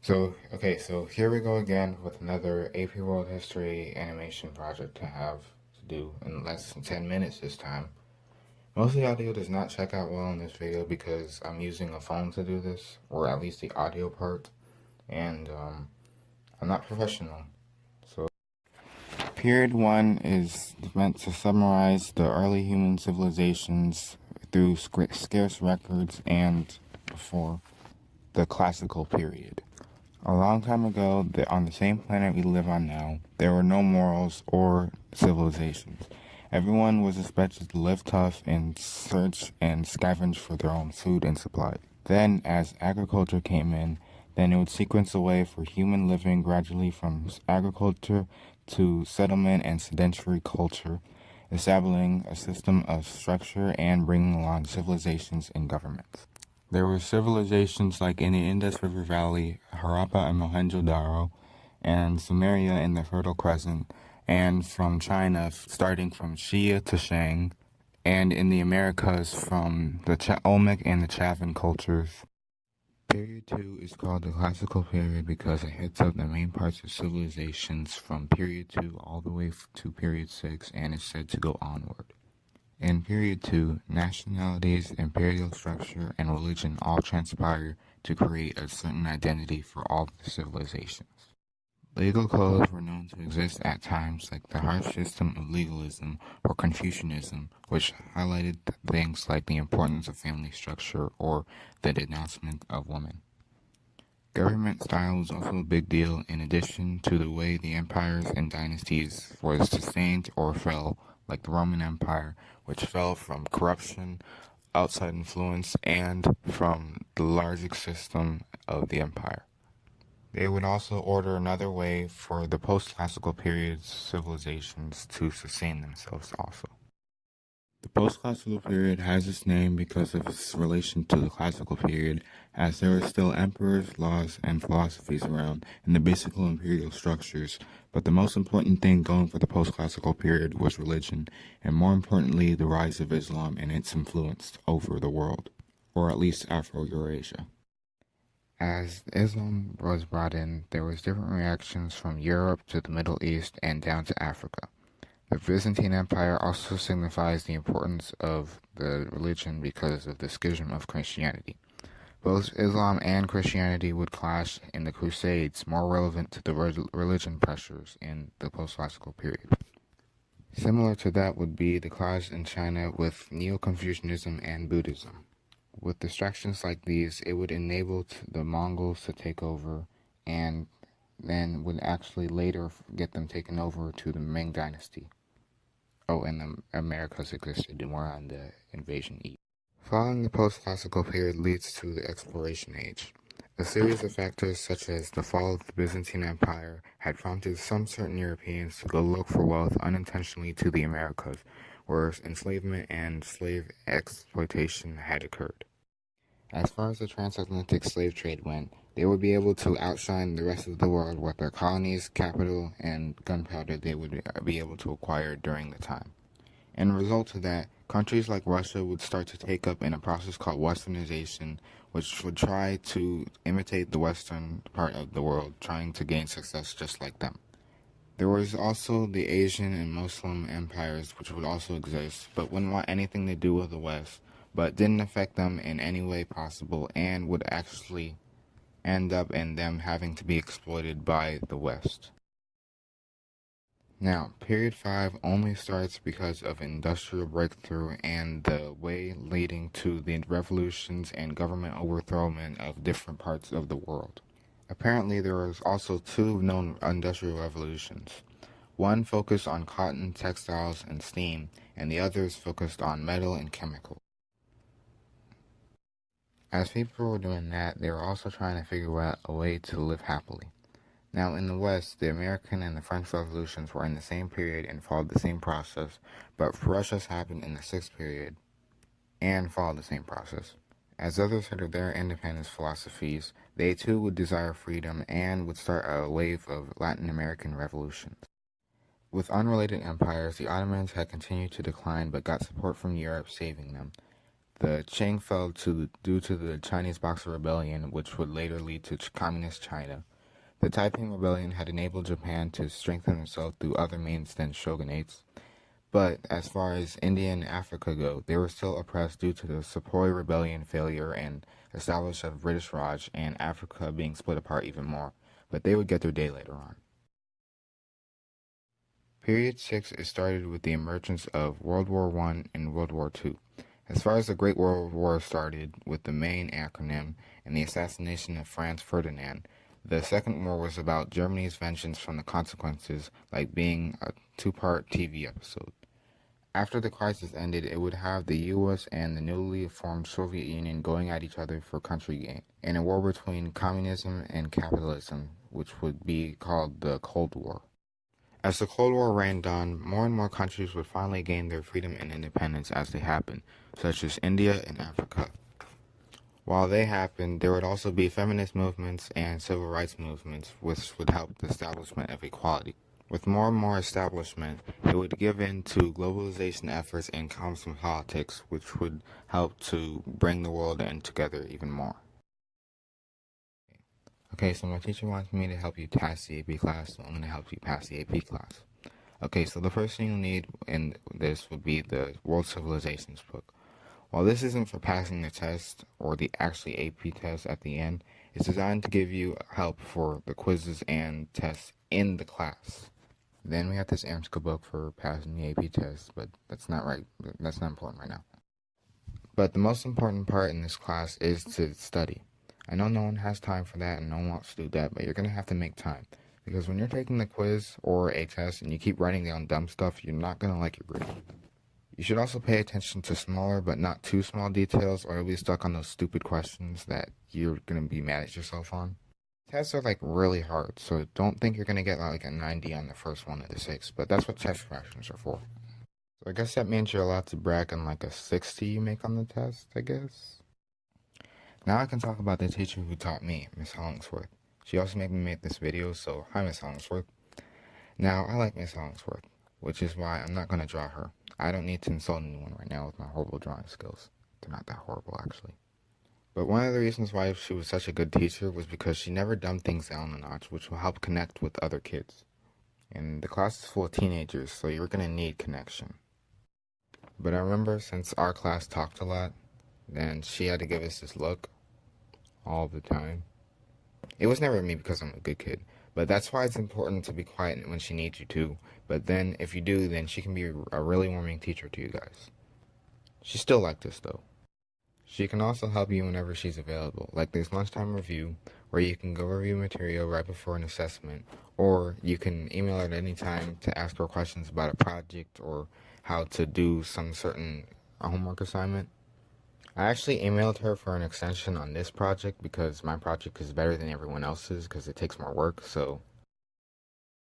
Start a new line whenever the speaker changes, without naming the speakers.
So here we go again with another AP World History animation project to have to do in less than 10 minutes this time. Most of the audio does not check out well in this video because I'm using a phone to do this, or at least the audio part, and I'm not professional. So, Period 1 is meant to summarize the early human civilizations through scarce records and before the classical period. A long time ago, on the same planet we live on now, there were no morals or civilizations. Everyone was expected to live tough and search and scavenge for their own food and supply. Then, as agriculture came in, then it would sequence a way for human living gradually from agriculture to settlement and sedentary culture, establishing a system of structure and bringing along civilizations and governments. There were civilizations like in the Indus River Valley, Harappa and Mohenjo-daro, and Sumeria in the Fertile Crescent, and from China, starting from Xia to Shang, and in the Americas from the Olmec and the Chavin cultures. Period 2 is called the classical period because it hits up the main parts of civilizations from period 2 all the way to period 6 and is said to go onward. In period 2, nationalities, imperial structure, and religion all transpire to create a certain identity for all the civilizations. Legal codes were known to exist at times like the harsh system of legalism or Confucianism, which highlighted things like the importance of family structure or the denouncement of women. Government style was also a big deal in addition to the way the empires and dynasties was sustained or fell, like the Roman Empire, which fell from corruption, outside influence, and from the larger system of the empire. They would also order another way for the post-classical period civilizations to sustain themselves also. The post-classical period has its name because of its relation to the classical period, as there are still emperors, laws, and philosophies around in the basic imperial structures, but the most important thing going for the post-classical period was religion, and more importantly, the rise of Islam and its influence over the world, or at least Afro-Eurasia. As Islam was brought in, there was different reactions from Europe to the Middle East and down to Africa. The Byzantine Empire also signifies the importance of the religion because of the schism of Christianity. Both Islam and Christianity would clash in the Crusades, more relevant to the religion pressures in the post-classical period. Similar to that would be the clash in China with Neo-Confucianism and Buddhism. With distractions like these, it would enable the Mongols to take over and then would actually later get them taken over to the Ming Dynasty. Oh, and the Americas existed more on the invasion east. Following the post-classical period leads to the exploration age. A series of factors such as the fall of the Byzantine Empire had prompted some certain Europeans to go look for wealth unintentionally to the Americas, where enslavement and slave exploitation had occurred. As far as the transatlantic slave trade went, they would be able to outshine the rest of the world with their colonies, capital, and gunpowder they would be able to acquire during the time. In result of that, countries like Russia would start to take up in a process called westernization, which would try to imitate the western part of the world, trying to gain success just like them. There was also the Asian and Muslim empires, which would also exist, but wouldn't want anything to do with the West, but didn't affect them in any way possible and would actually end up in them having to be exploited by the West. Now, period 5 only starts because of industrial breakthrough and the way leading to the revolutions and government overthrowment of different parts of the world. Apparently, there was also two known industrial revolutions. One focused on cotton, textiles, and steam, and the others focused on metal and chemicals. As people were doing that, they were also trying to figure out a way to live happily. Now, in the West, the American and the French revolutions were in the same period and followed the same process, but Russia's happened in the 6th period and followed the same process. As others had their independence philosophies, they too would desire freedom and would start a wave of Latin American revolutions. With unrelated empires, the Ottomans had continued to decline but got support from Europe saving them. The Qing fell due to the Chinese Boxer Rebellion, which would later lead to Communist China. The Taiping Rebellion had enabled Japan to strengthen itself through other means than shogunates. But as far as India and Africa go, they were still oppressed due to the Sepoy Rebellion failure and establishment of British Raj, and Africa being split apart even more. But they would get their day later on. Period 6 is started with the emergence of World War I and World War II. As far as the Great World War started with the main acronym and the assassination of Franz Ferdinand, the Second War was about Germany's vengeance from the consequences, like being a two-part TV episode. After the crisis ended, it would have the US and the newly formed Soviet Union going at each other for country gain, in a war between communism and capitalism, which would be called the Cold War. As the Cold War reigned on, more and more countries would finally gain their freedom and independence as they happened, such as India and Africa. While they happened, there would also be feminist movements and civil rights movements, which would help the establishment of equality. With more and more establishment, it would give in to globalization efforts and cosmopolitics, which would help to bring the world in together even more. Okay, so my teacher wants me to help you pass the AP class, so I'm going to help you pass the AP class. Okay, so the first thing you'll need in this would be the World Civilizations book. While this isn't for passing the test or the actually AP test at the end, it's designed to give you help for the quizzes and tests in the class. Then we have this AMSCA book for passing the AP test, but that's not important right now. But the most important part in this class is to study. I know no one has time for that and no one wants to do that, but you're going to have to make time. Because when you're taking the quiz or a test and you keep writing down dumb stuff, you're not going to like your grade. You should also pay attention to smaller but not too small details, or you'll be stuck on those stupid questions that you're going to be mad at yourself on. Tests are like really hard, so don't think you're going to get like a 90 on the first one of the 6, but that's what test questions are for. So I guess that means you're allowed to brag on like a 60 you make on the test, I guess. Now I can talk about the teacher who taught me, Miss Hollingsworth. She also made me make this video, so hi Miss Hollingsworth. Now, I like Miss Hollingsworth, which is why I'm not going to draw her. I don't need to insult anyone right now with my horrible drawing skills. They're not that horrible, actually. But one of the reasons why she was such a good teacher was because she never dumbed things down a notch, which will help connect with other kids. And the class is full of teenagers, so you're going to need connection. But I remember since our class talked a lot, then she had to give us this look all the time. It was never me because I'm a good kid, but that's why it's important to be quiet when she needs you to. But then if you do, then she can be a really warming teacher to you guys. She's still like this though. She can also help you whenever she's available, like this lunchtime review, where you can go review material right before an assessment, or you can email her at any time to ask her questions about a project or how to do some certain homework assignment. I actually emailed her for an extension on this project because my project is better than everyone else's because it takes more work, so